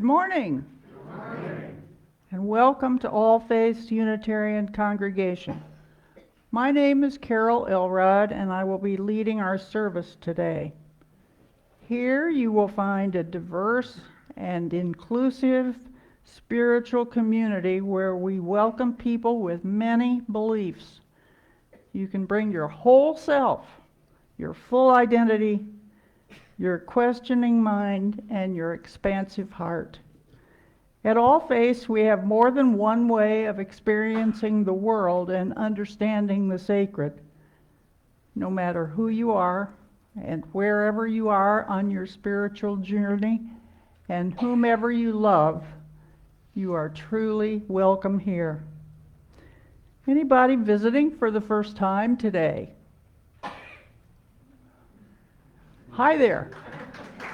morning. Good morning. And welcome to All Faiths Unitarian Congregation. My name is Carol Elrod, and I will be leading our service today. Here you will find a diverse and inclusive spiritual community where we welcome people with many beliefs. You can bring your whole self, your full identity, your questioning mind, and your expansive heart. At All Faiths, we have more than one way of experiencing the world and understanding the sacred. No matter who you are and wherever you are on your spiritual journey and whomever you love, you are truly welcome here. Anybody visiting for the first time today? Hi there.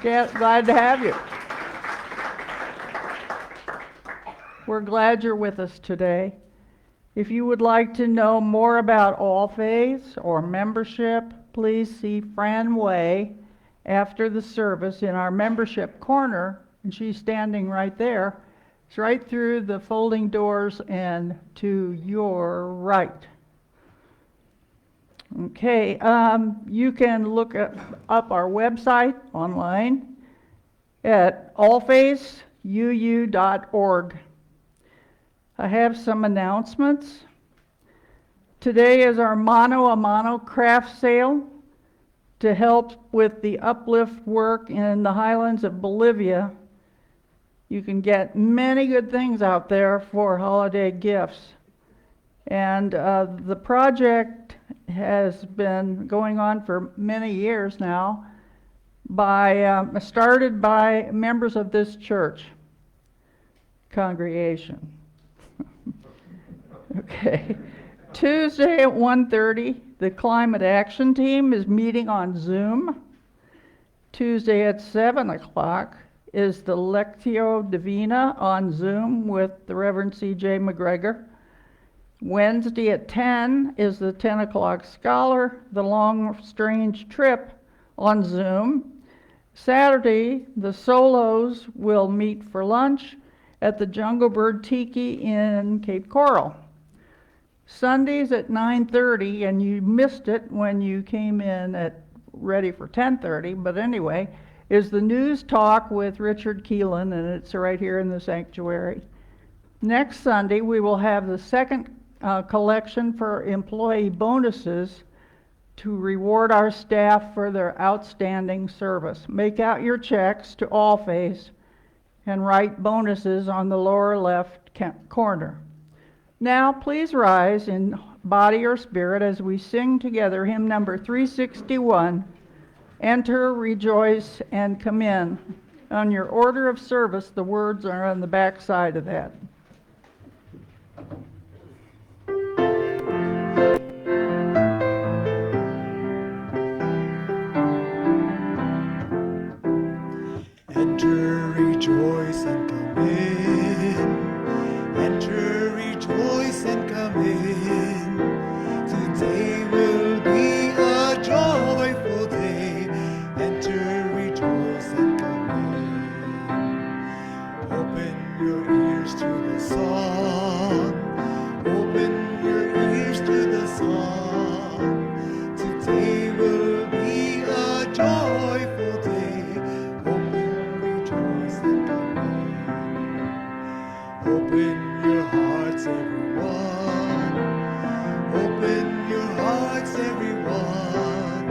Glad to have you. We're glad you're with us today. If you would like to know more about All Faiths or membership, please see Fran Way after the service in our membership corner, and she's standing right there. It's right through the folding doors and to your right. Okay, you can look up our website online at allfaithsuu.org. I have some announcements. Today is our mano a mano craft sale to help with the uplift work in the highlands of Bolivia. You can get many good things out there for holiday gifts. And the project has been going on for many years now, started by members of this church congregation. Okay. Tuesday at 1:30, the Climate Action Team is meeting on Zoom. Tuesday at 7 o'clock is the Lectio Divina on Zoom with the Rev CJ McGregor. Wednesday at 10 is the 10 o'clock Scholar, the Long Strange Trip on Zoom. Saturday, the Solos will meet for lunch at the Jungle Bird Tiki in Cape Coral. Sundays at 9:30, and you missed it when you came in at ready for 10:30, but anyway, is the News Talk with Richard Keelan, and it's right here in the sanctuary. Next Sunday, we will have the second collection for employee bonuses to reward our staff for their outstanding service. Make out your checks to All Faiths and write bonuses on the lower left corner. Now please rise in body or spirit as we sing together hymn number 361, Enter, Rejoice, and Come In. On your order of service, the words are on the back side of that. Enter, rejoice, and come in. Enter, rejoice, and come in. Today will be a joyful day. Enter, rejoice, and come in. Open your ears to the song. Open your ears to the song. Today will be a joyful day. Open, rejoice, and come in. Open your hearts, everyone. Open your hearts, everyone.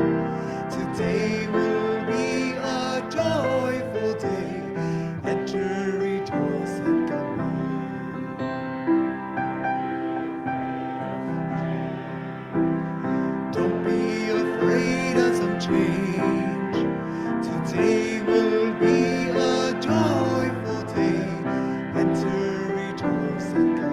Today will be a joyful day. Enter, rejoice, and come in. Don't be afraid of some change. Today will be a joyful day. Enter, rejoice, and come in.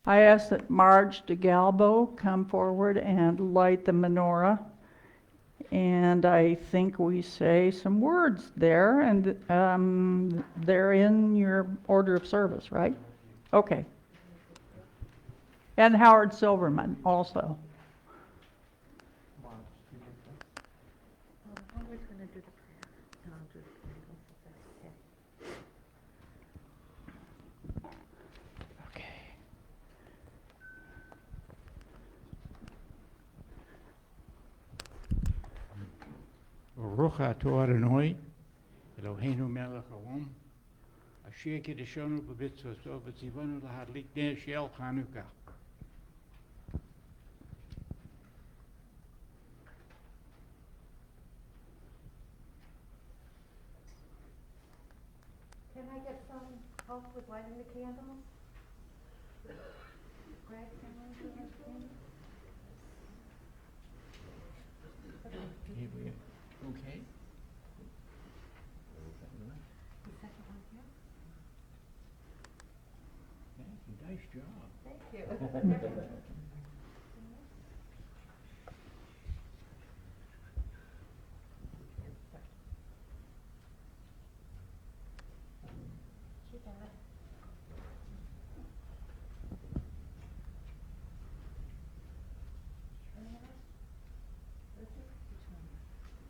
I ask that Marge DeGalbo come forward and light the menorah. And I think we say some words there, and they're in your order of service, right? Okay. And Howard Silverman also. Howard's gonna do the prayer, and I'll do the candles, if that's okay. Okay. Baruch atah Adonai, Eloheinu melech haolam, asher kiddushanu b'mitzvotav v'tzivanu lahadlik ner shel Chanukah. Can I get some help with lighting the candles? Greg, can I do that candle? Okay. The second one here? Thank you, nice job. Thank you. You got it.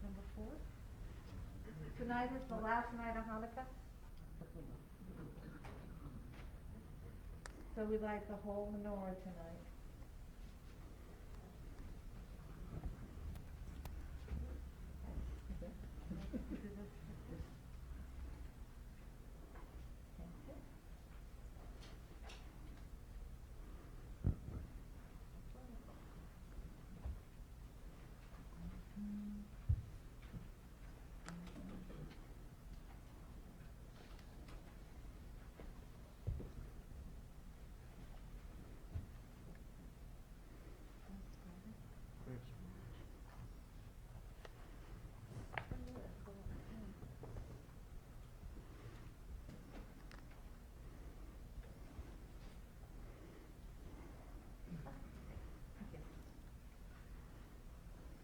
Number 4? Tonight is the last night of Hanukkah? So we light the whole menorah tonight.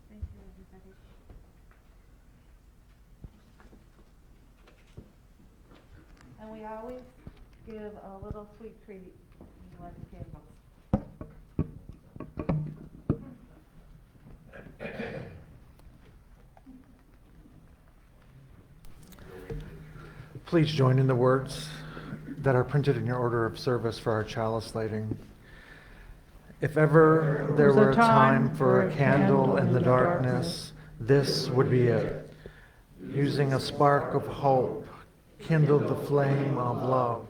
Thank you, everybody. And we always give a little sweet treat when you light the candles. Please join in the words that are printed in your order of service for our chalice lighting. If ever there were a time for a candle in the darkness, this would be it. Using a spark of hope, kindle the flame of love,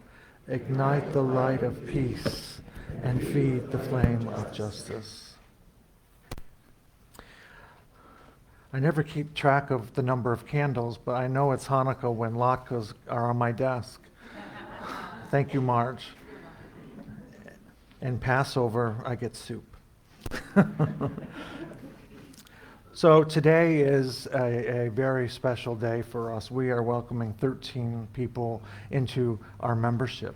ignite the light of peace, and feed the flame of justice. I never keep track of the number of candles, but I know it's Hanukkah when latkes are on my desk. Thank you, Marge. And Passover, I get soup. So today is a very special day for us. We are welcoming 13 people into our membership.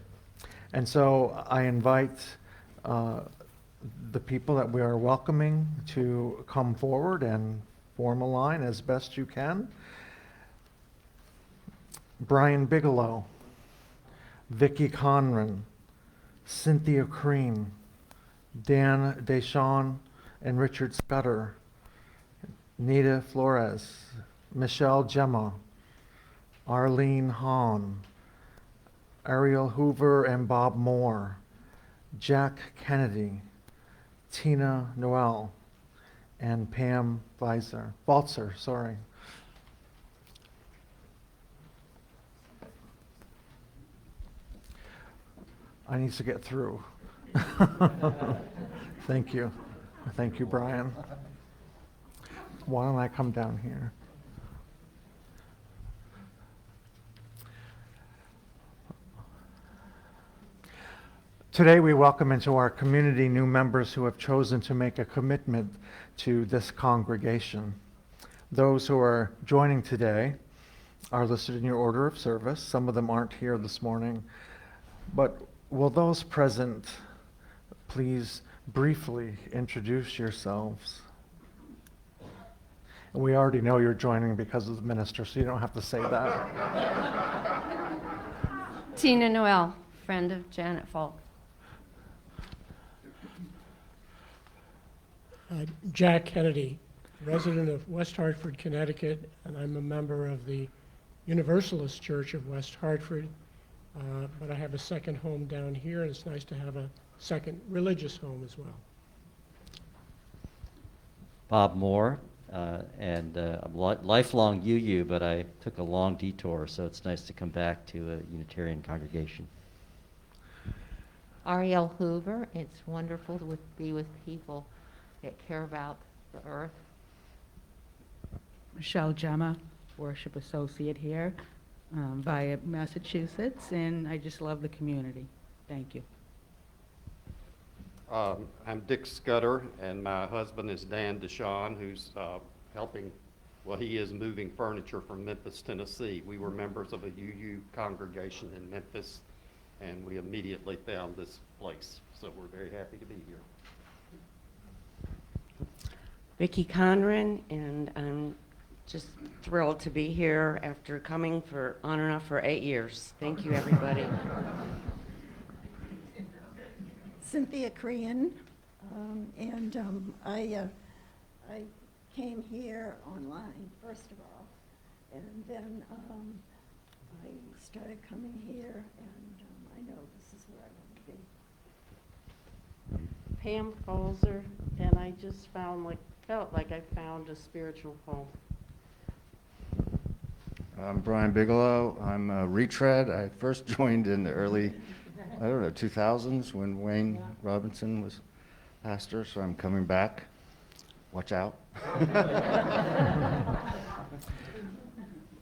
And so I invite the people that we are welcoming to come forward and form a line as best you can. Brian Bigelow, Vicki Conran, Cynthia Crean, Dan Deschamps and Richard Scudder, Nita Flores, Michelle Gemma, Arlene Hahn, Ariel Hoover and Bob Moore, Jack Kennedy, Tina Noel, and Pam Balzer, sorry. I need to get through. Thank you. Thank you, Brian. Why don't I come down here? Today we welcome into our community new members who have chosen to make a commitment to this congregation. Those who are joining today are listed in your order of service. Some of them aren't here this morning, but will those present please briefly introduce yourselves? We already know you're joining because of the minister, so you don't have to say that. Tina Noel, friend of Janet Falk. Jack Kennedy, resident of West Hartford, Connecticut, and I'm a member of the Universalist Church of West Hartford. But I have a second home down here, and it's nice to have a second religious home as well. Bob Moore, and I'm lifelong UU, but I took a long detour, so it's nice to come back to a Unitarian congregation. Ariel Hoover, it's wonderful to be with people that care about the earth. Michelle Gemma, worship associate here via Massachusetts, and I just love the community. Thank you. I'm Dick Scudder, and my husband is Dan Deshawn, who's helping, well, he is moving furniture from Memphis, Tennessee. We were members of a UU congregation in Memphis, and we immediately found this place, so we're very happy to be here. Vicki Conran, and I'm just thrilled to be here after coming on and off for 8 years. Thank you, everybody. Cynthia Crean, I came here online, first of all, and then I started coming here, and I know this is where I want to be. Pam Colzer, and I just felt like I found a spiritual home. I'm Brian Bigelow. I'm a retread. I first joined in the early, 2000s when Wayne Robinson was pastor, so I'm coming back. Watch out.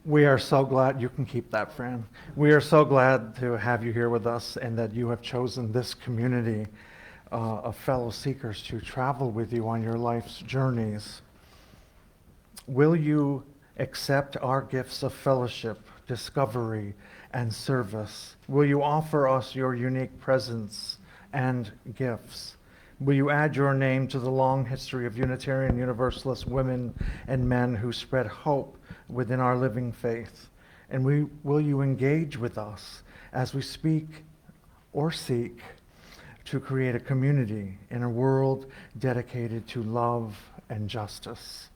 We are so glad you can keep that, Fran. We are so glad to have you here with us and that you have chosen this community of fellow seekers to travel with you on your life's journeys. Will you accept our gifts of fellowship, discovery, and service? Will you offer us your unique presence and gifts? Will you add your name to the long history of Unitarian Universalist women and men who spread hope within our living faith? And will you engage with us as we speak or seek to create a community in a world dedicated to love and justice?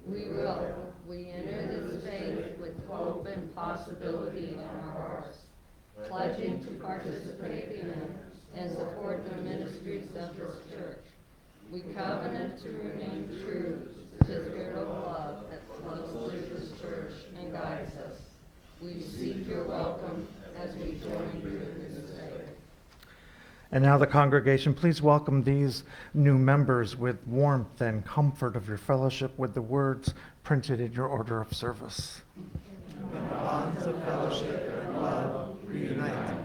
We will. We enter this faith with hope and possibility in our hearts, pledging to participate in and support the ministries of this church. We covenant to remain true to the spirit of love that flows through this church and guides us. We seek your welcome as we join you in this faith. And now the congregation, please welcome these new members with warmth and comfort of your fellowship with the words printed in your order of service. The bonds of fellowship and love reunite,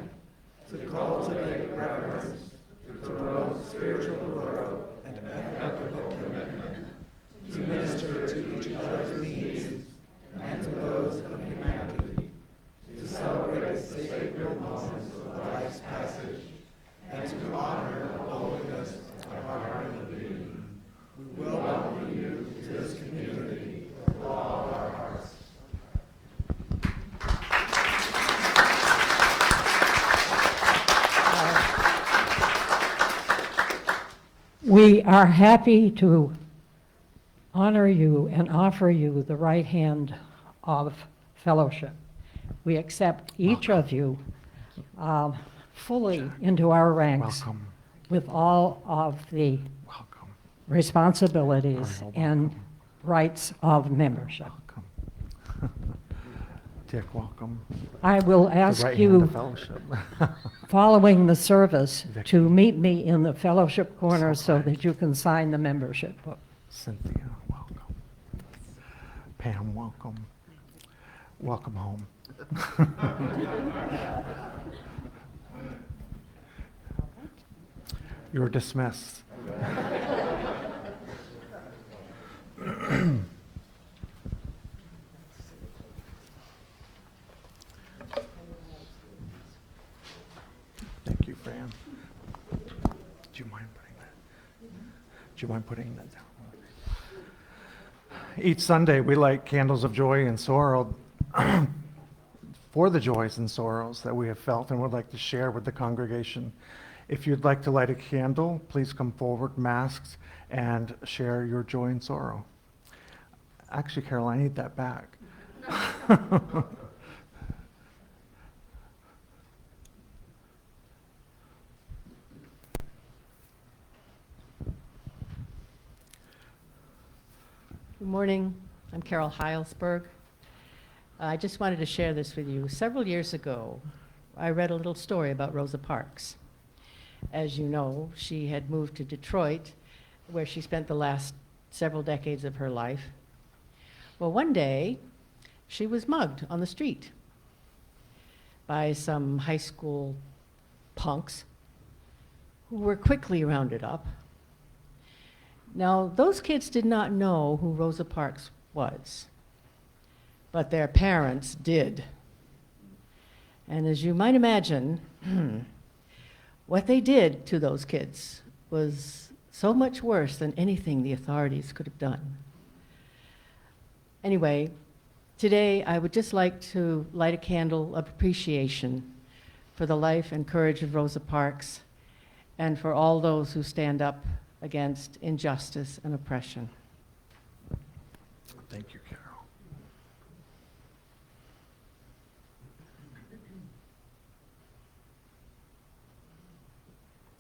to cultivate reverence, to promote spiritual growth and ethical commitment, to minister to each other's needs and to those of humanity, to celebrate the sacred moments of life's passage, and to honor the holiness of our community. We welcome you to this community with all our hearts. We are happy to honor you and offer you the right hand of fellowship. We accept each of you fully into our ranks Welcome. with all of the Welcome. responsibilities and rights of membership. Welcome. Dick, welcome. I will The ask right hand you, of fellowship. following the service, Vicky. to meet me in the fellowship corner so that you can sign the membership book. Cynthia, welcome. Pam, welcome. Welcome home. You're dismissed. Thank you, Fran. Do you mind putting that? Do you mind putting that down? Each Sunday, we light candles of joy and sorrow for the joys and sorrows that we have felt and would like to share with the congregation. If you'd like to light a candle, please come forward, masked, and share your joy and sorrow. Actually, Carol, I need that back. Good morning. I'm Carol Heilsberg. I just wanted to share this with you. Several years ago, I read a little story about Rosa Parks. As you know, she had moved to Detroit, where she spent the last several decades of her life. Well, one day, she was mugged on the street by some high school punks who were quickly rounded up. Now, those kids did not know who Rosa Parks was, but their parents did. And as you might imagine, what they did to those kids was so much worse than anything the authorities could have done. Anyway, today I would just like to light a candle of appreciation for the life and courage of Rosa Parks and for all those who stand up against injustice and oppression. Thank you, Carol.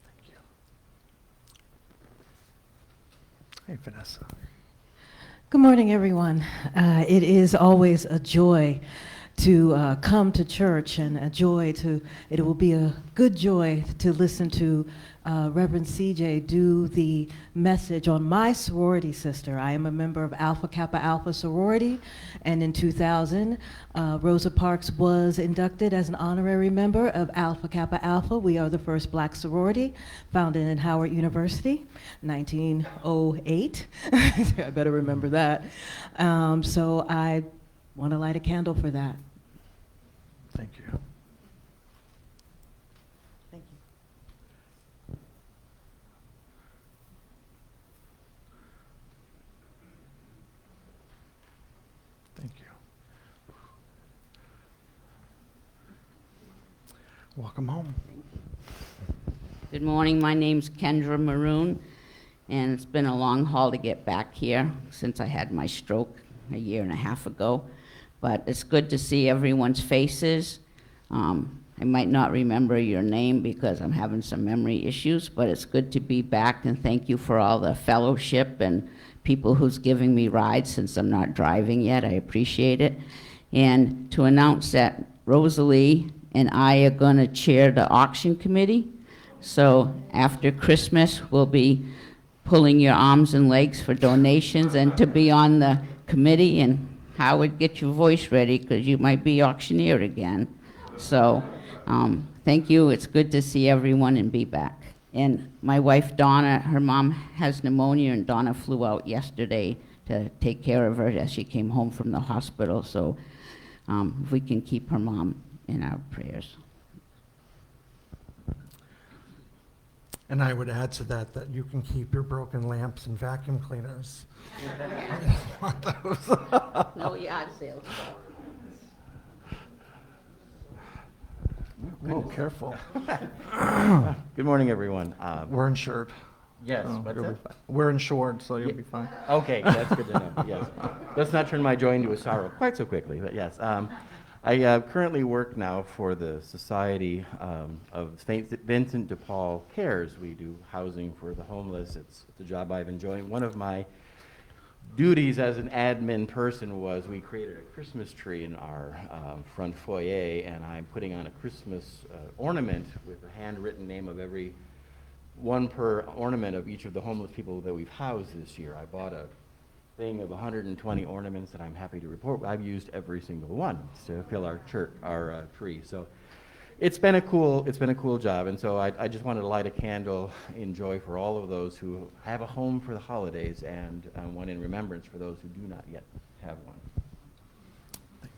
Thank you. Hey, Vanessa. Good morning, everyone. It is always a joy to come to church, and it will be a good joy to listen to Reverend CJ do the message on my sorority sister. I am a member of Alpha Kappa Alpha sorority, and in 2000, Rosa Parks was inducted as an honorary member of Alpha Kappa Alpha. We are the first black sorority founded in Howard University, 1908. I better remember that. So I want to light a candle for that. Thank you. Thank you. Thank you. Welcome home. Good morning. My name's Kendra Maroon, and it's been a long haul to get back here since I had my stroke a year and a half ago. But it's good to see everyone's faces. I might not remember your name because I'm having some memory issues, but it's good to be back, and thank you for all the fellowship and people who's giving me rides since I'm not driving yet. I appreciate it. And to announce that Rosalie and I are going to chair the auction committee. So after Christmas, we'll be pulling your arms and legs for donations and to be on the committee. And Howard, get your voice ready because you might be auctioneer again. So thank you. It's good to see everyone and be back. And my wife, Donna, her mom has pneumonia, and Donna flew out yesterday to take care of her as she came home from the hospital. So if we can keep her mom in our prayers. And I would add to that that you can keep your broken lamps and vacuum cleaners. Want those? No yard sales. Oh, careful. Good morning, everyone. We're insured. Yes, Oh, what's you'll that? be fine. We're insured, so you'll be fine. Okay, that's good to know. Yes. Let's not turn my joy into a sorrow quite so quickly, but yes. I currently work now for the Society of St. Vincent de Paul Cares. We do housing for the homeless. It's a job I've enjoyed. One of my duties as an admin person was we created a Christmas tree in our front foyer, and I'm putting on a Christmas ornament with a handwritten name of every one per ornament of each of the homeless people that we've housed this year. I bought a thing of 120 ornaments, and I'm happy to report I've used every single one to fill our tree. So it's been a cool job, and so I just wanted to light a candle in joy for all of those who have a home for the holidays, and one in remembrance for those who do not yet have one. Thank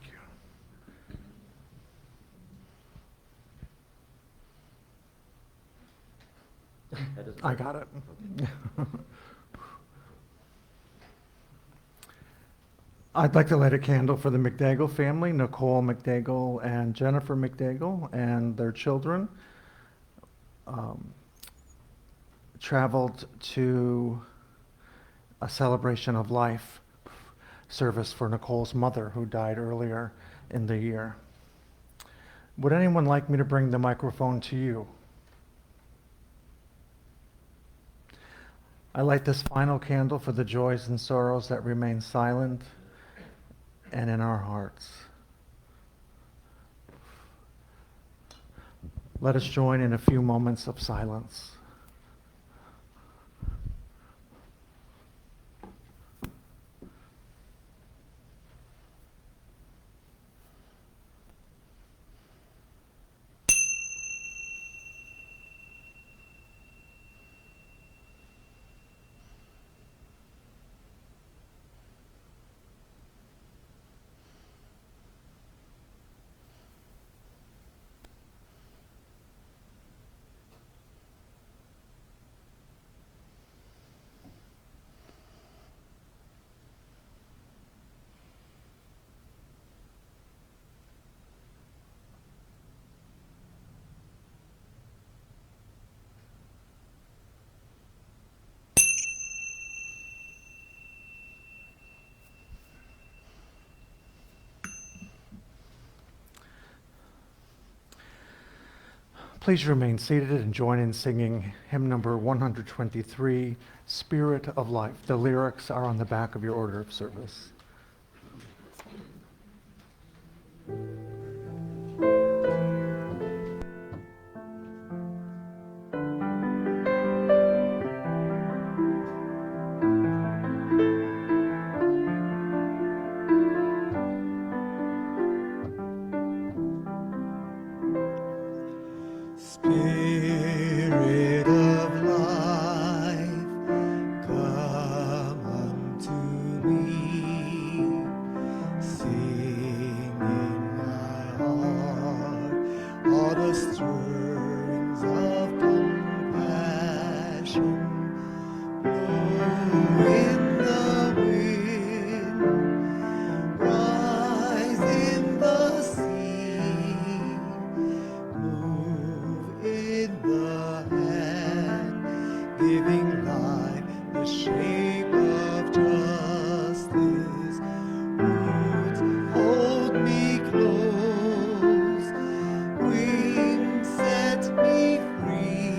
you. I got it. I'd like to light a candle for the McDougall family, Nicole McDougall and Jennifer McDougall, and their children. Traveled to a celebration of life service for Nicole's mother, who died earlier in the year. Would anyone like me to bring the microphone to you? I light this final candle for the joys and sorrows that remain silent and in our hearts. Let us join in a few moments of silence. Please remain seated and join in singing hymn number 123, Spirit of Life. The lyrics are on the back of your order of service. Spirit of life, come unto me. Sing in my heart all the stirrings of compassion. Blow in the wind, rise in the sea. Move in the hand, giving life the shape of justice. Roots hold me close, wings set me free.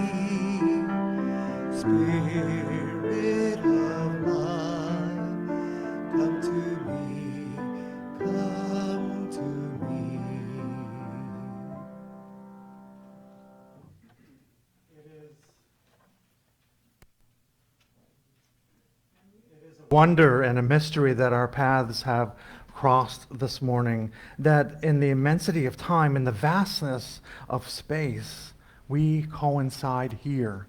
Spirit of life, come to me, come to me. Wonder and a mystery that our paths have crossed this morning, that in the immensity of time, in the vastness of space, we coincide here.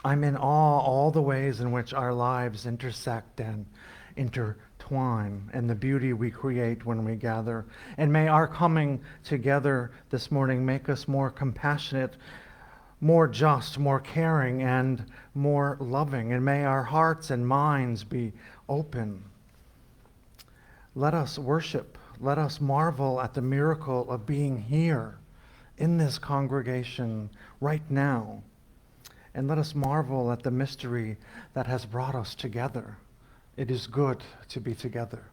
I'm in awe all the ways in which our lives intersect and intertwine, and the beauty we create when we gather. And may our coming together this morning make us more compassionate, more just, more caring, and more loving. And may our hearts and minds be open. Let us worship. Let us marvel at the miracle of being here in this congregation right now. And let us marvel at the mystery that has brought us together. It is good to be together.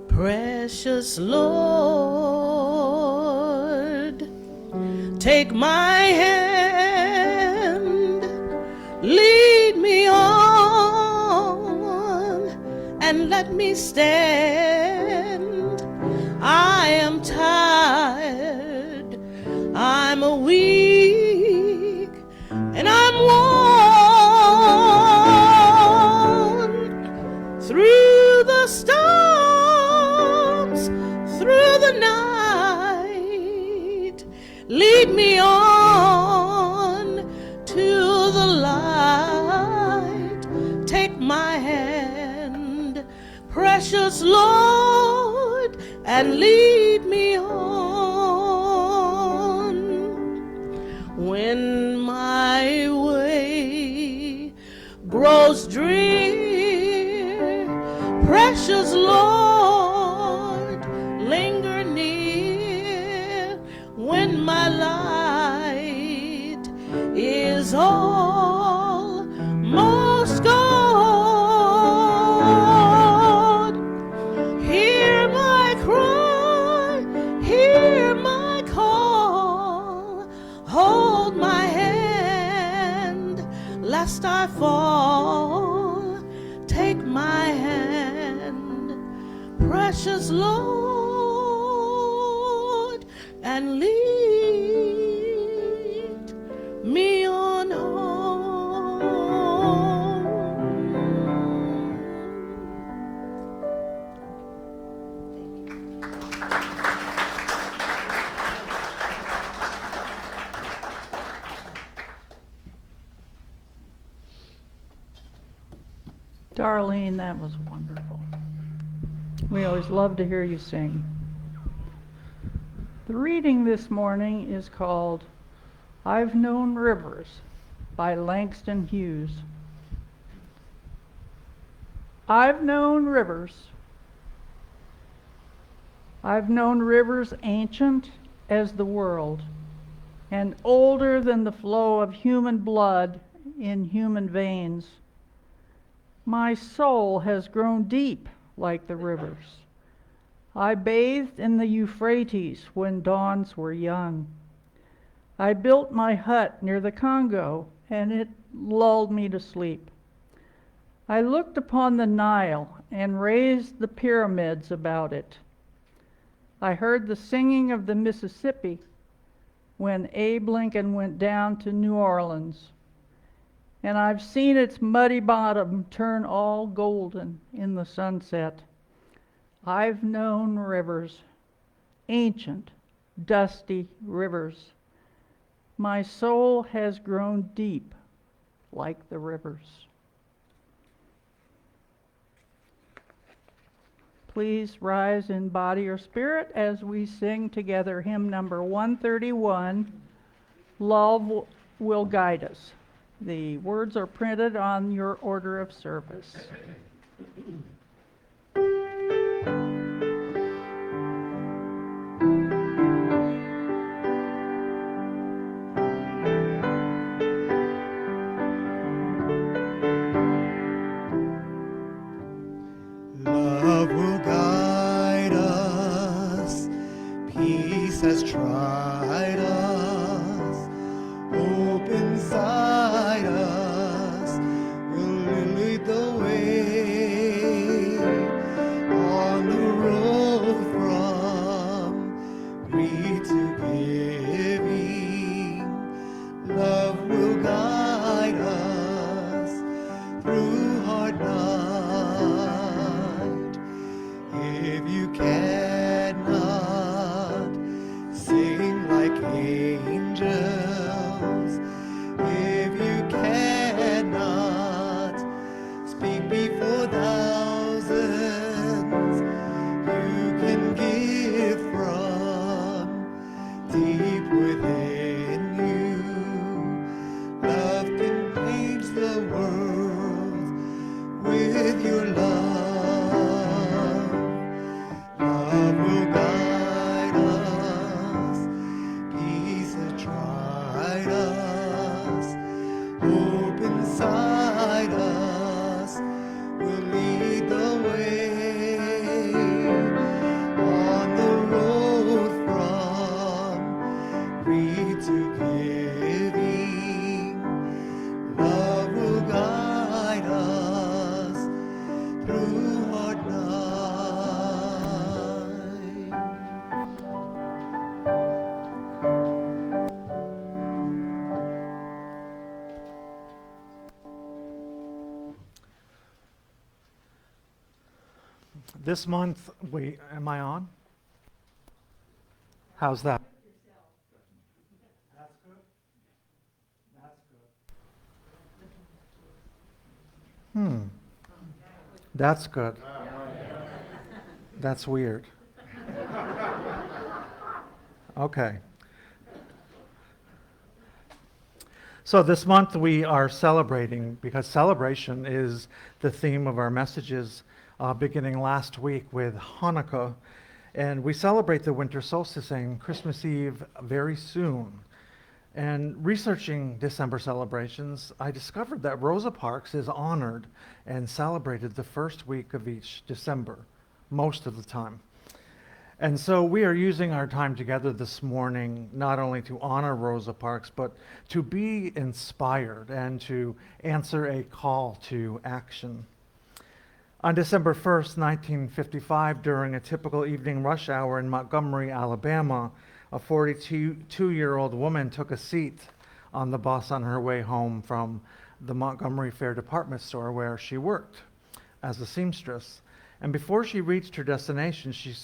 Precious Lord, take my hand, lead me on, and let me stand. I am tired weak and I'm worn through the storms, through the night. Lead me on to the light. Take my hand, precious Lord, and lead me on. When my way grows drear, precious Lord, linger near. When my light is almost gone, hear my cry, hear my call. Hold my hand, lest I fall. Take my hand, precious Lord, and lead me on home. Darlene, that was wonderful. We always love to hear you sing. The reading this morning is called I've Known Rivers by Langston Hughes. I've known rivers. I've known rivers ancient as the world and older than the flow of human blood in human veins. My soul has grown deep like the rivers. I bathed in the Euphrates when dawns were young. I built my hut near the Congo, and it lulled me to sleep. I looked upon the Nile and raised the pyramids about it. I heard the singing of the Mississippi when Abe Lincoln went down to New Orleans. And I've seen its muddy bottom turn all golden in the sunset. I've known rivers, ancient, dusty rivers. My soul has grown deep like the rivers. Please rise in body or spirit as we sing together hymn number 131, Love Will Guide Us. The words are printed on your order of service. Love will guide us, peace has tried us, hope inside us will lead the way on the road from greed to giving. Love will guide us through hard nights. If you cannot sing like angels, if you cannot speak before thousands, you can give from deep within you. Love can paint the world with your love. Love will guide us, peace has tried us, hope inside us will lead the way on the road from greed to giving. Love will guide us This month, am I on? How's that? That's good. That's good. That's good. That's weird. Okay. So this month we are celebrating, because celebration is the theme of our messages beginning last week with Hanukkah. And we celebrate the winter solstice and Christmas Eve very soon. And researching December celebrations, I discovered that Rosa Parks is honored and celebrated the first week of each December, most of the time. And so we are using our time together this morning not only to honor Rosa Parks, but to be inspired and to answer a call to action. On December 1st, 1955, during a typical evening rush hour in Montgomery, Alabama, a 42-year-old woman took a seat on the bus on her way home from the Montgomery Fair department store where she worked as a seamstress. And before she reached her destination, she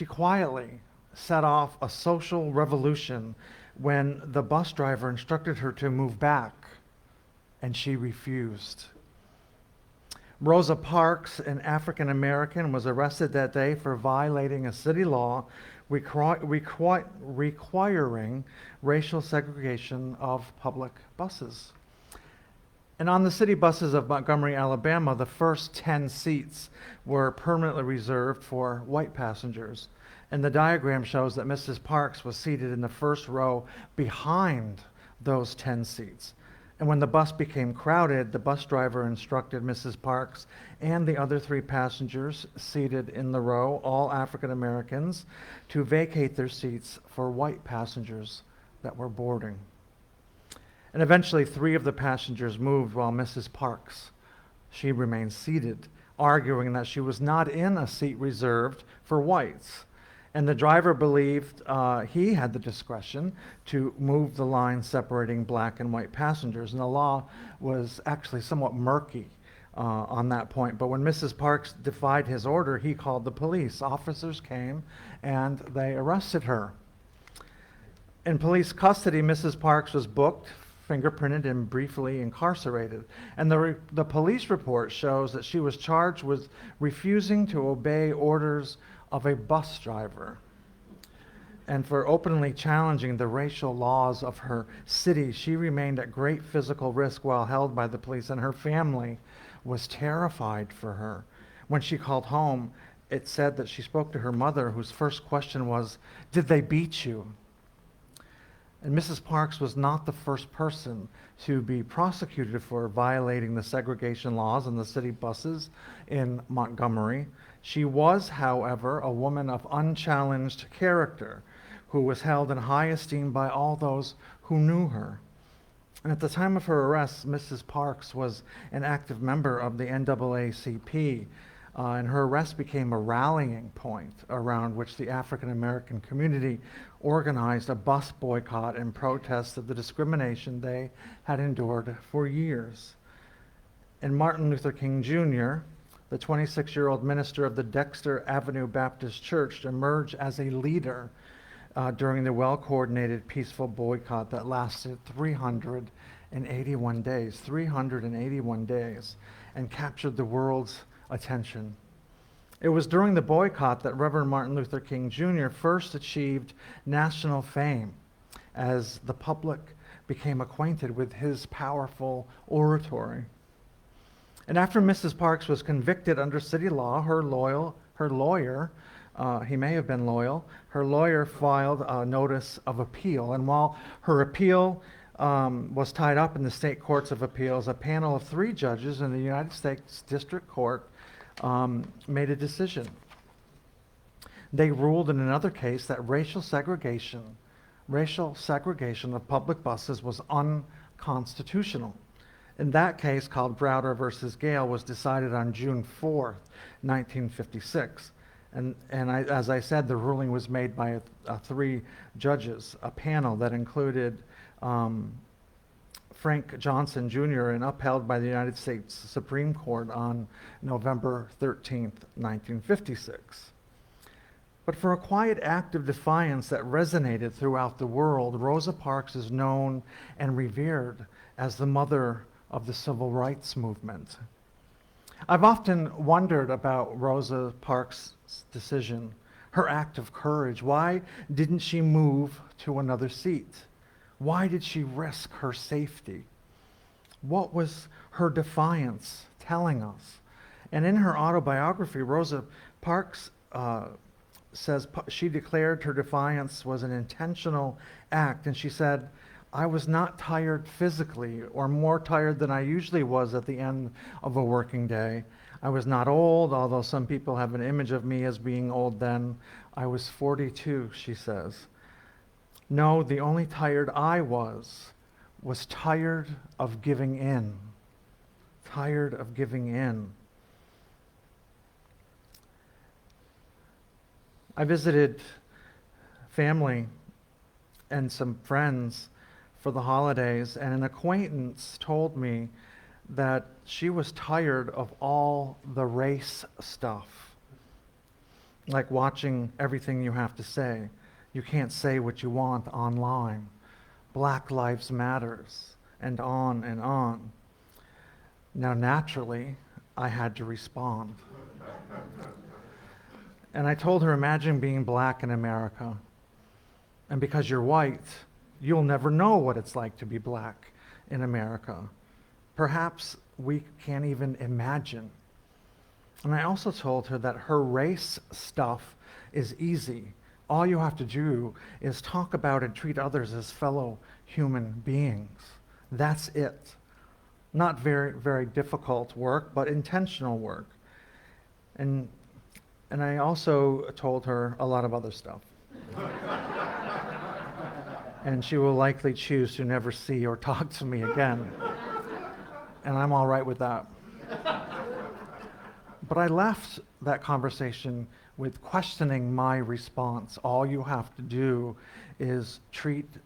quietly set off a social revolution when the bus driver instructed her to move back, and she refused. Rosa Parks, an African American, was arrested that day for violating a city law requiring racial segregation of public buses. And on the city buses of Montgomery, Alabama, the first 10 seats were permanently reserved for white passengers. And the diagram shows that Mrs. Parks was seated in the first row behind those 10 seats. And when the bus became crowded, the bus driver instructed Mrs. Parks and the other 3 passengers seated in the row, all African Americans, to vacate their seats for white passengers that were boarding. And eventually 3 of the passengers moved while Mrs. Parks, she remained seated, arguing that she was not in a seat reserved for whites. And the driver believed he had the discretion to move the line separating black and white passengers. And the law was actually somewhat murky on that point. But when Mrs. Parks defied his order, he called the police. Officers came and they arrested her. In police custody, Mrs. Parks was booked, fingerprinted, and briefly incarcerated. And the police report shows that she was charged with refusing to obey orders of a bus driver and for openly challenging the racial laws of her city. She remained at great physical risk while held by the police, and her family was terrified for her. When she called home, it said that she spoke to her mother, whose first question was, "Did they beat you?" And Mrs. Parks was not the first person to be prosecuted for violating the segregation laws on the city buses in Montgomery. She was, however, a woman of unchallenged character who was held in high esteem by all those who knew her. And at the time of her arrest, Mrs. Parks was an active member of the NAACP, and her arrest became a rallying point around which the African American community organized a bus boycott in protest of the discrimination they had endured for years. And Martin Luther King Jr., the 26-year-old minister of the Dexter Avenue Baptist Church, emerged as a leader during the well-coordinated peaceful boycott that lasted 381 days, and captured the world's attention. It was during the boycott that Reverend Martin Luther King Jr. first achieved national fame as the public became acquainted with his powerful oratory. And after Mrs. Parks was convicted under city law, her lawyer, he may have been loyal, her lawyer filed a notice of appeal. And while her appeal was tied up in the state courts of appeals, a panel of 3 judges in the United States District Court made a decision. They ruled in another case that racial segregation of public buses was unconstitutional. In that case, called Browder versus Gale, was decided on June 4th, 1956. And as I said, the ruling was made by 3 judges, a panel that included Frank Johnson Jr. and upheld by the United States Supreme Court on November 13th, 1956. But for a quiet act of defiance that resonated throughout the world, Rosa Parks is known and revered as the mother of the civil rights movement. I've often wondered about Rosa Parks' decision, her act of courage. Why didn't she move to another seat? Why did she risk her safety? What was her defiance telling us? And in her autobiography, Rosa Parks says she declared her defiance was an intentional act, and she said, "I was not tired physically or more tired than I usually was at the end of a working day. I was not old, although some people have an image of me as being old then. I was 42, she says. No, the only tired I was tired of giving in. Tired of giving in." I visited family and some friends for the holidays, and an acquaintance told me that she was tired of all the race stuff, like watching Everything You Have to Say. You can't say what you want online. Black Lives Matters, and on and on. Now, naturally, I had to respond. And I told her, imagine being black in America. And because you're white, you'll never know what it's like to be black in America. Perhaps we can't even imagine. And I also told her that her race stuff is easy. All you have to do is talk about and treat others as fellow human beings. That's it. Not very, very difficult work, but intentional work. And I also told her a lot of other stuff. And she will likely choose to never see or talk to me again. And I'm all right with that. But I left that conversation with questioning my response. All you have to do is treat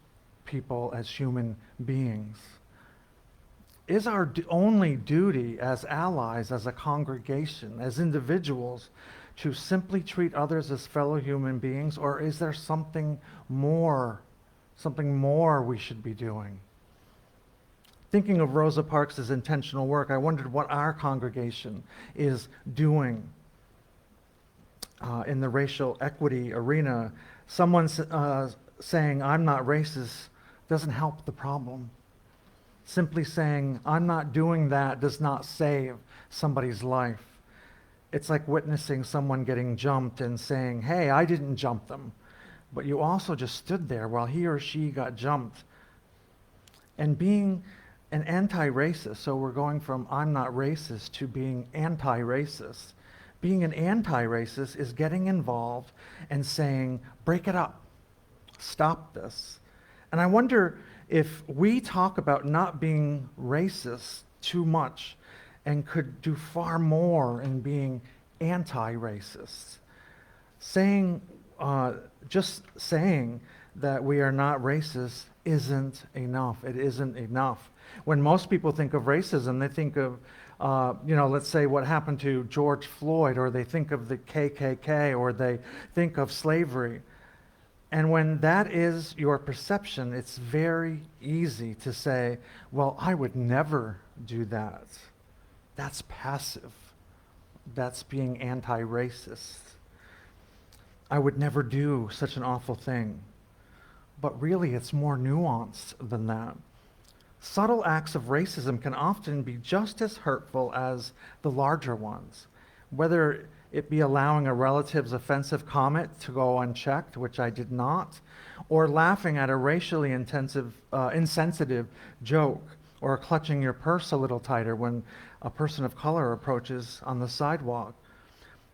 people as human beings. Is our only duty as allies, as a congregation, as individuals, to simply treat others as fellow human beings, or is there something more we should be doing? Thinking of Rosa Parks' intentional work, I wondered what our congregation is doing in the racial equity arena. Someone saying, "I'm not racist," doesn't help the problem. Simply saying, "I'm not doing that," does not save somebody's life. It's like witnessing someone getting jumped and saying, "Hey, I didn't jump them," but you also just stood there while he or she got jumped. And being an anti-racist, so we're going from "I'm not racist" to being anti-racist. Being an anti-racist is getting involved and saying, break it up, stop this. And I wonder if we talk about not being racist too much and could do far more in being anti-racist. Just saying that we are not racist isn't enough. It isn't enough. When most people think of racism, they think of, let's say what happened to George Floyd, or they think of the KKK, or they think of slavery. And when that is your perception, it's very easy to say, well, I would never do that. That's passive. That's being anti-racist. I would never do such an awful thing. But really, it's more nuanced than that. Subtle acts of racism can often be just as hurtful as the larger ones, whether it be allowing a relative's offensive comment to go unchecked, which I did not, or laughing at a racially insensitive joke, or clutching your purse a little tighter when a person of color approaches on the sidewalk.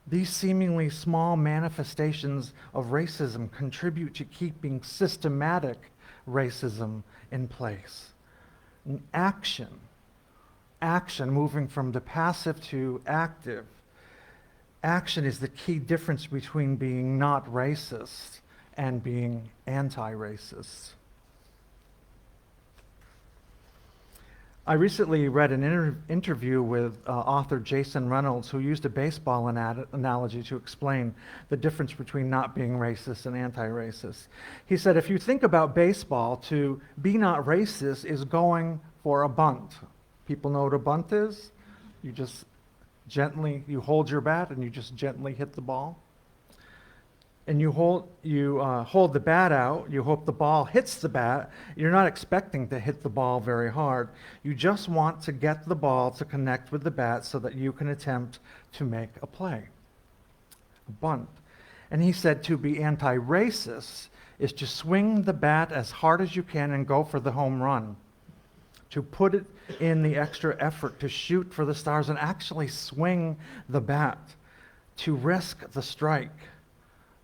These seemingly small manifestations of racism contribute to keeping systematic racism in place. Action, moving from the passive to active. Action is the key difference between being not racist and being anti-racist. I recently read an interview with author Jason Reynolds, who used a baseball analogy to explain the difference between not being racist and anti-racist. He said, if you think about baseball, to be not racist is going for a bunt. People know what a bunt is? You just you hold your bat and you just gently hit the ball. And you hold the bat out, you hope the ball hits the bat. You're not expecting to hit the ball very hard. You just want to get the ball to connect with the bat so that you can attempt to make a play, a bunt. And he said to be anti-racist is to swing the bat as hard as you can and go for the home run, to put it in the extra effort, to shoot for the stars and actually swing the bat, to risk the strike.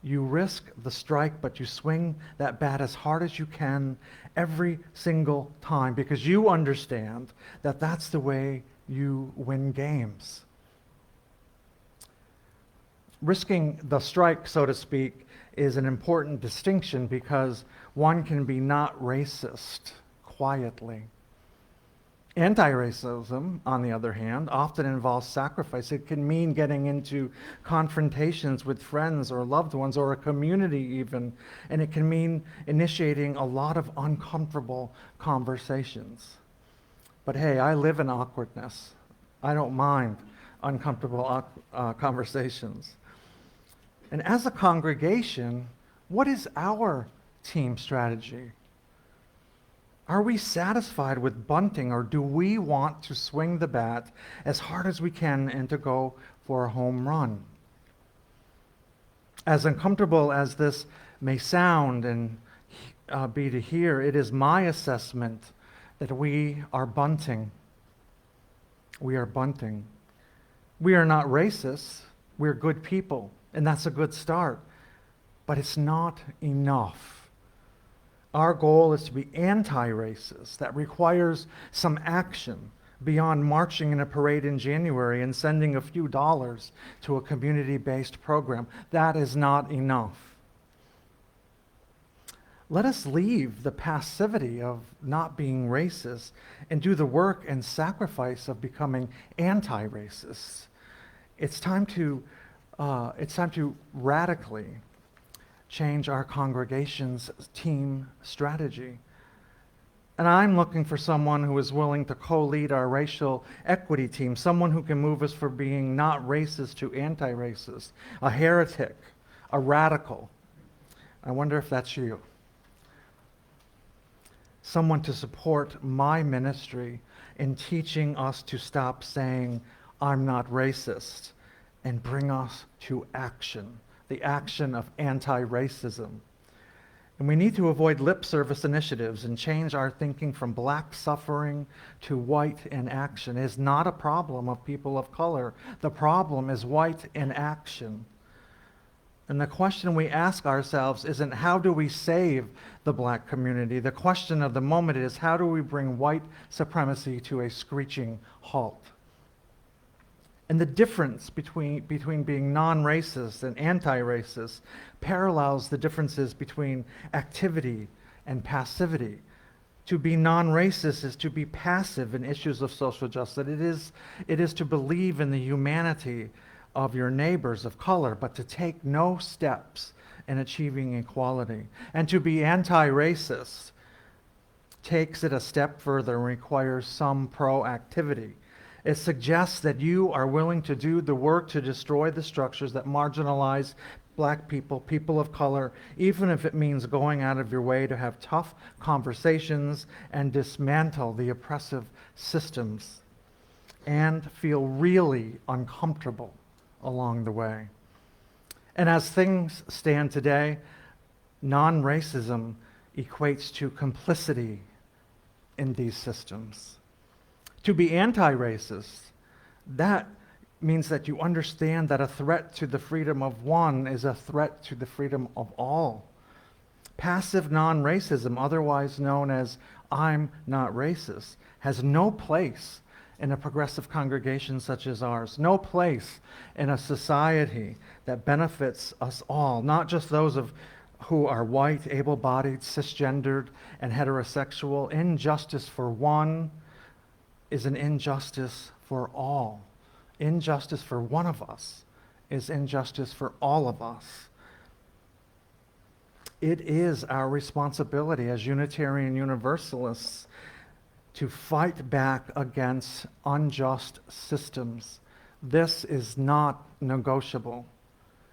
You risk the strike, but you swing that bat as hard as you can every single time because you understand that that's the way you win games. Risking the strike, so to speak, is an important distinction because one can be not racist quietly. Anti-racism, on the other hand, often involves sacrifice. It can mean getting into confrontations with friends or loved ones or a community even, and it can mean initiating a lot of uncomfortable conversations. But hey, I live in awkwardness. I don't mind uncomfortable conversations. And as a congregation, what is our team strategy? Are we satisfied with bunting, or do we want to swing the bat as hard as we can and to go for a home run? As uncomfortable as this may sound and be to hear, it is my assessment that we are bunting. We are bunting. We are not racist. We're good people, and that's a good start. But it's not enough. Our goal is to be anti-racist. That requires some action beyond marching in a parade in January and sending a few dollars to a community-based program. That is not enough. Let us leave the passivity of not being racist and do the work and sacrifice of becoming anti-racist. It's time to radically change our congregation's team strategy. And I'm looking for someone who is willing to co-lead our racial equity team, someone who can move us from being not racist to anti-racist, a heretic, a radical. I wonder if that's you. Someone to support my ministry in teaching us to stop saying, I'm not racist, and bring us to action. The action of anti-racism. And we need to avoid lip service initiatives and change our thinking from black suffering to white inaction. It is not a problem of people of color. The problem is white inaction. And the question we ask ourselves isn't how do we save the black community? The question of the moment is how do we bring white supremacy to a screeching halt? And the difference between being non-racist and anti-racist parallels the differences between activity and passivity. To be non-racist is to be passive in issues of social justice. It is to believe in the humanity of your neighbors of color, but to take no steps in achieving equality. And to be anti-racist takes it a step further and requires some proactivity. It suggests that you are willing to do the work to destroy the structures that marginalize black people, people of color, even if it means going out of your way to have tough conversations and dismantle the oppressive systems and feel really uncomfortable along the way. And as things stand today, non-racism equates to complicity in these systems. To be anti-racist, that means that you understand that a threat to the freedom of one is a threat to the freedom of all. Passive non-racism, otherwise known as I'm not racist, has no place in a progressive congregation such as ours, no place in a society that benefits us all, not just those who are white, able-bodied, cisgendered, and heterosexual. Injustice for one is an injustice for all. Injustice for one of us is injustice for all of us. It is our responsibility as Unitarian Universalists to fight back against unjust systems. This is not negotiable.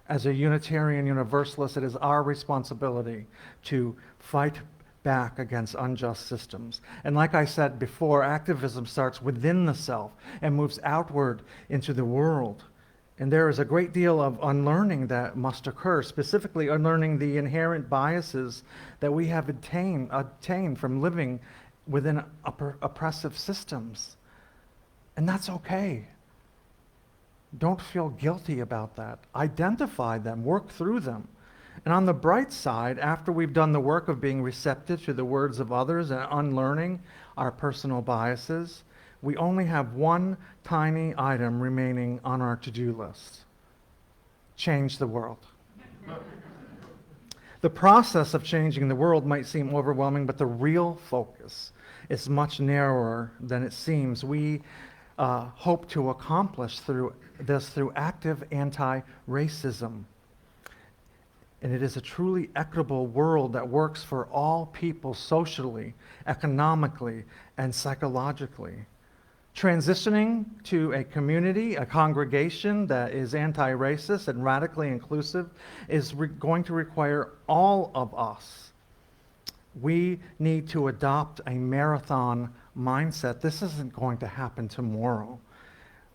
As a Unitarian Universalist, it is our responsibility to fight back against unjust systems. And like I said before, activism starts within the self and moves outward into the world. And there is a great deal of unlearning that must occur, specifically unlearning the inherent biases that we have obtained from living within oppressive systems. And that's okay. Don't feel guilty about that. Identify them, work through them. And on the bright side, after we've done the work of being receptive to the words of others and unlearning our personal biases, we only have one tiny item remaining on our to-do list: change the world. The process of changing the world might seem overwhelming, but the real focus is much narrower than it seems. We hope to accomplish through active anti-racism. And it is a truly equitable world that works for all people socially, economically, and psychologically. Transitioning to a community, a congregation that is anti-racist and radically inclusive is going to require all of us. We need to adopt a marathon mindset. This isn't going to happen tomorrow.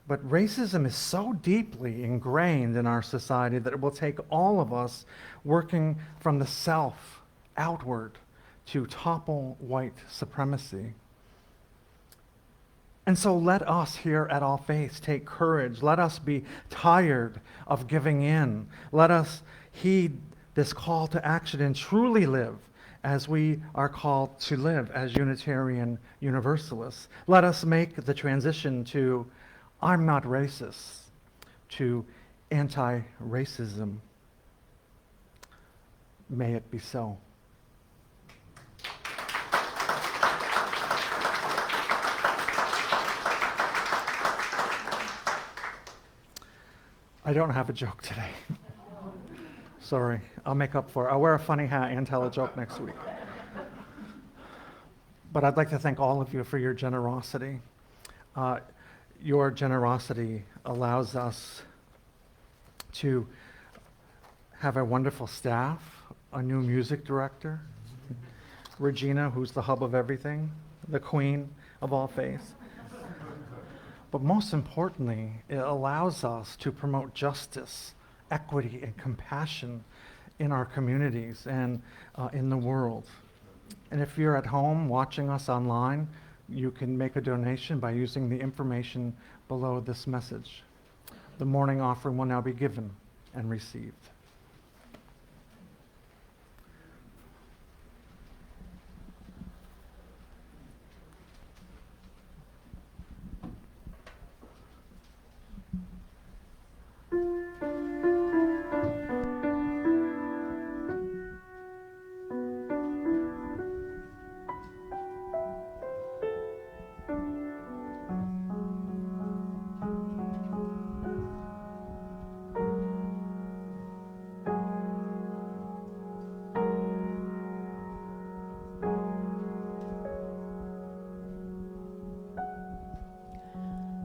But racism is so deeply ingrained in our society that it will take all of us working from the self outward to topple white supremacy. And so let us here at All Faiths take courage. Let us be tired of giving in. Let us heed this call to action and truly live as we are called to live as Unitarian Universalists. Let us make the transition to "I'm not racist" to anti-racism. May it be so. I don't have a joke today. Sorry, I'll make up for it. I'll wear a funny hat and tell a joke next week. But I'd like to thank all of you for your generosity. Your generosity allows us to have a wonderful staff, a new music director, Regina, who's the hub of everything, the queen of All Faiths. But most importantly, it allows us to promote justice, equity, and compassion in our communities and in the world. And if you're at home watching us online, you can make a donation by using the information below this message. The morning offering will now be given and received.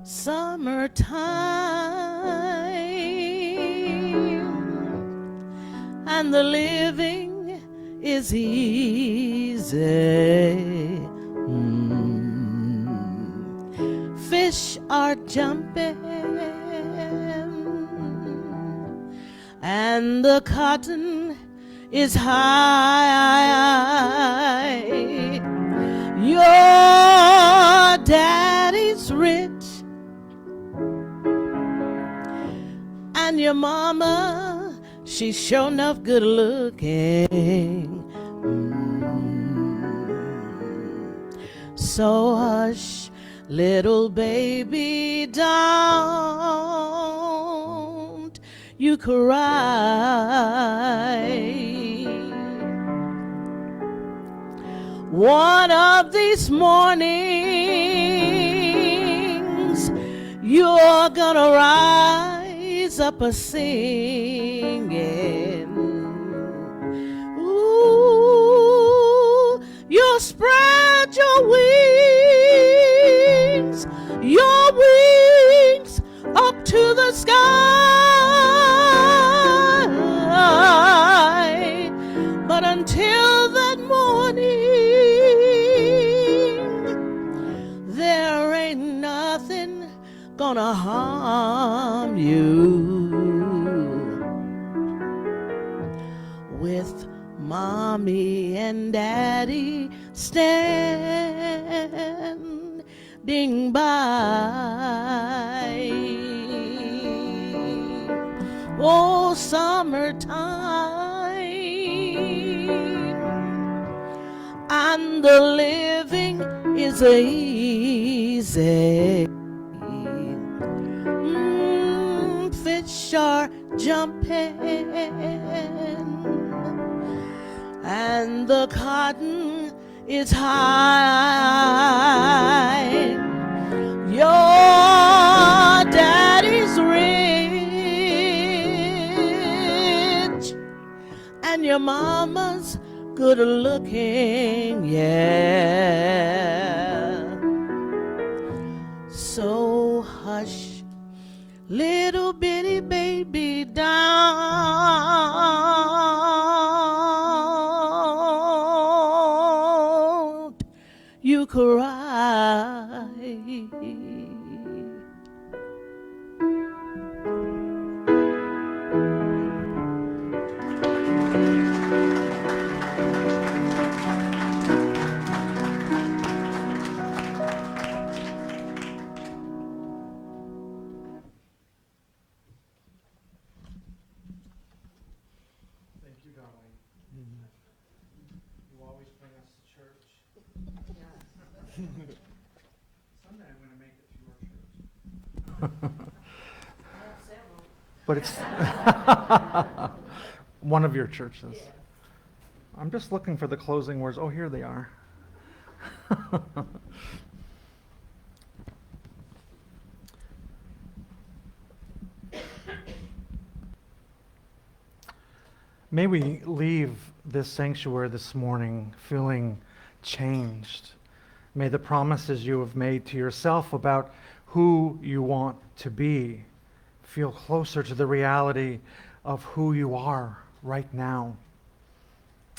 Summertime, and the living is easy. Fish are jumping, and the cotton is high. Your daddy's rich, and your mama, she's sure enough good looking. So hush, little baby, don't you cry. One of these mornings you're gonna rise up a singing. Ooh, you'll spread your wings up to the sky. But until that morning, there ain't nothing gonna harm you. With mommy and daddy standing by. Oh, summertime, and the living is easy. Fish are jumping, and the cotton is high. Your daddy's rich, and your mama's good looking, yeah. So hush, little bitty baby, don't you cry. Thank you, darling. You always bring us to church. Someday I'm going to make it to your church. But it's one of your churches. I'm just looking for the closing words. Oh, here they are. May we leave this sanctuary this morning feeling changed. May the promises you have made to yourself about who you want to be feel closer to the reality of who you are right now.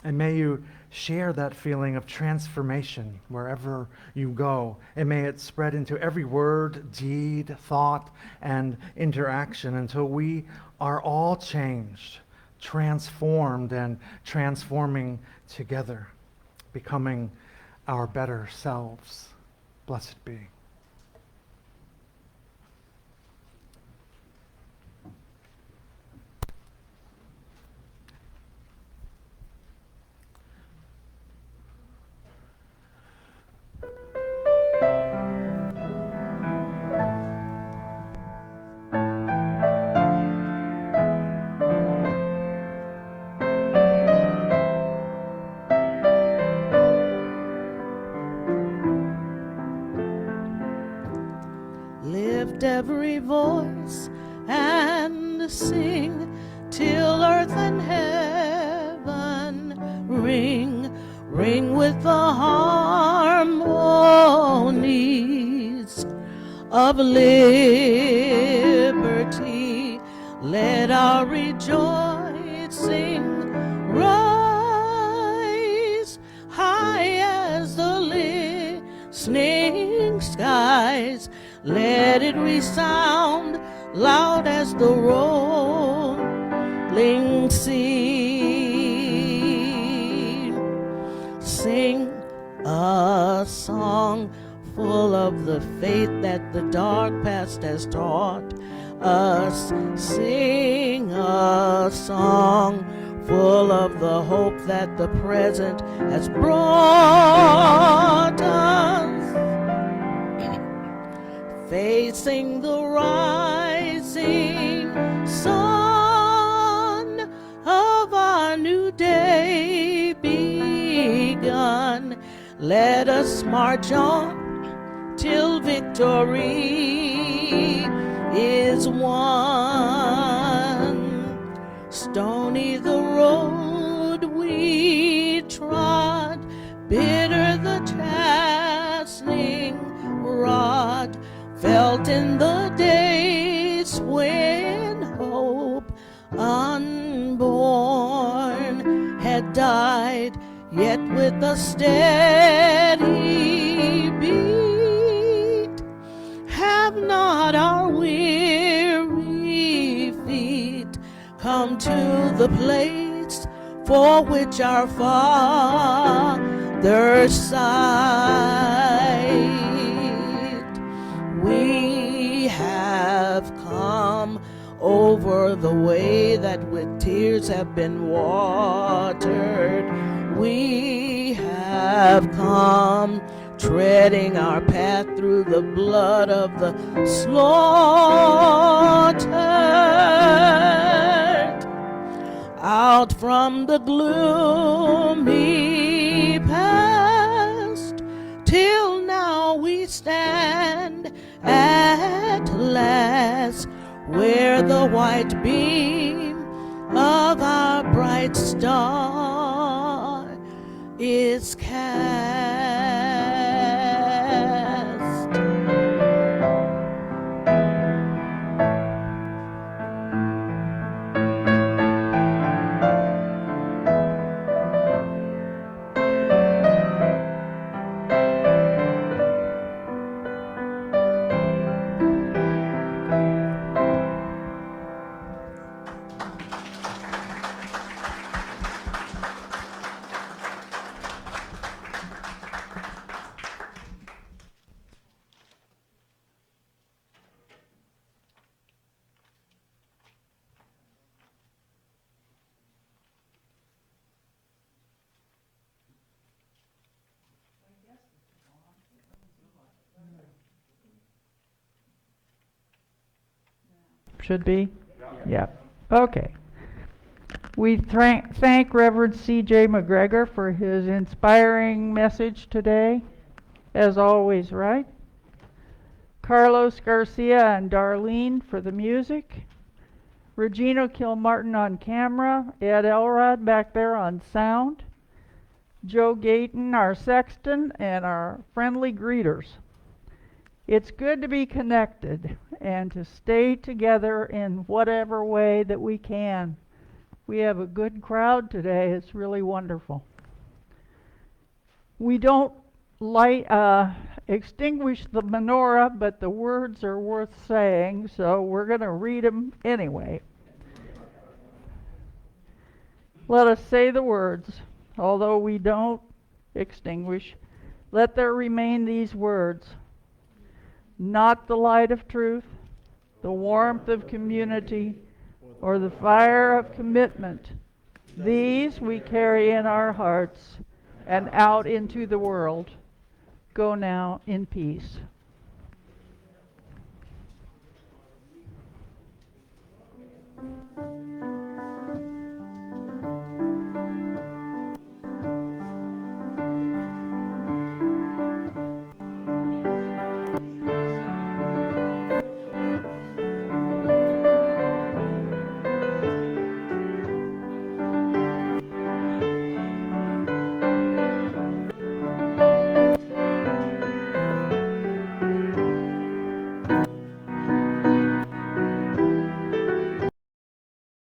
And may you share that feeling of transformation wherever you go. And may it spread into every word, deed, thought, and interaction until we are all changed, transformed, and transforming together, becoming our better selves. Blessed be. Every voice and sing till earth and heaven ring with the harmonies of liberty. Let our rejoicing rise high as the listening skies. Let it resound loud as the rolling sea. Sing a song full of the faith that the dark past has taught us. Sing a song full of the hope that the present has brought us. Facing the rising sun of our new day begun. Let us march on till victory is one. Stony the road we trod, bitter the chastening rod, felt in the days when hope unborn had died, yet with a steady beat have not our weary feet come to the place for which our fathers sighed. We have come over the way that with tears have been watered. We have come treading our path through the blood of the slaughtered, out from the gloomy past, till now we stand at last where the white beam of our bright star is cast. Should be? Yeah. Okay. We thank Rev CJ McGregor for his inspiring message today, as always, right? Carlos Garcia and Darlene for the music. Regina Kilmartin on camera. Ed Elrod back there on sound. Joe Gayton, our sexton, and our friendly greeters. It's good to be connected and to stay together in whatever way that we can. We have a good crowd today. It's really wonderful. We don't extinguish the menorah, but the words are worth saying, so we're going to read them anyway. Let us say the words, although we don't extinguish. Let there remain these words. Not the light of truth, the warmth of community, or the fire of commitment. These we carry in our hearts and out into the world. Go now in peace.